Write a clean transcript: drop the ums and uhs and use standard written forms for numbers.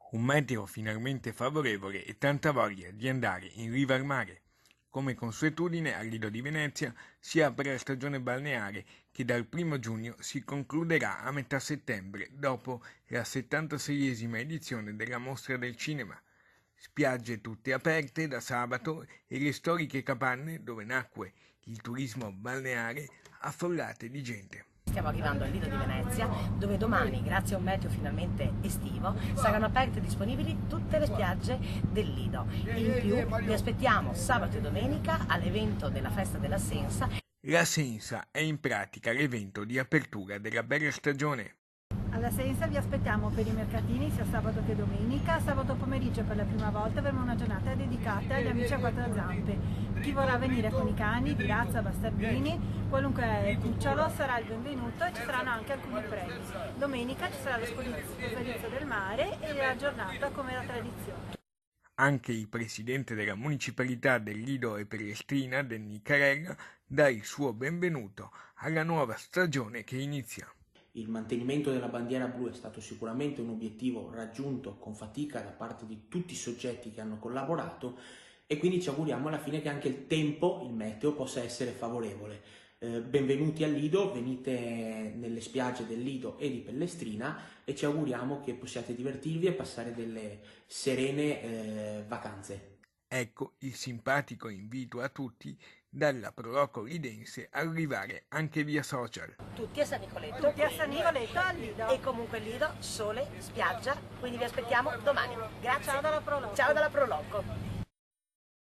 Un meteo finalmente favorevole e tanta voglia di andare in riva al mare. Come consuetudine al Lido di Venezia si apre la stagione balneare che dal 1° giugno si concluderà a metà settembre dopo la 76esima edizione della Mostra del Cinema. Spiagge tutte aperte da sabato e le storiche capanne dove nacque il turismo balneare affollate di gente. Stiamo arrivando al Lido di Venezia, dove domani, grazie a un meteo finalmente estivo, saranno aperte e disponibili tutte le spiagge del Lido. In più vi aspettiamo sabato e domenica all'evento della Festa della Sensa. La Sensa è in pratica l'evento di apertura della bella stagione. Alla Sensa vi aspettiamo per i mercatini sia sabato che domenica. Sabato pomeriggio per la prima volta avremo una giornata dedicata agli amici a quattro zampe. Chi vorrà venire con i cani di razza, bastardini, qualunque cucciolo sarà il benvenuto e ci saranno anche alcuni premi. Domenica ci sarà lo sposalizio del mare e la giornata come la tradizione. Anche il presidente della municipalità del Lido e Pellestrina, Denny Carella, dà il suo benvenuto alla nuova stagione che inizia. Il mantenimento della bandiera blu è stato sicuramente un obiettivo raggiunto con fatica da parte di tutti i soggetti che hanno collaborato e quindi ci auguriamo alla fine che anche il tempo, il meteo, possa essere favorevole. Benvenuti al Lido, venite nelle spiagge del Lido e di Pellestrina e ci auguriamo che possiate divertirvi e passare delle serene vacanze. Ecco il simpatico invito a tutti dalla Proloco Lidense a arrivare anche via social. Tutti a San Nicoletto. Tutti a San Nicoletto al Lido. E comunque il Lido, sole, spiaggia, quindi vi aspettiamo domani. Grazie. Ciao dalla Proloco. Ciao dalla Proloco.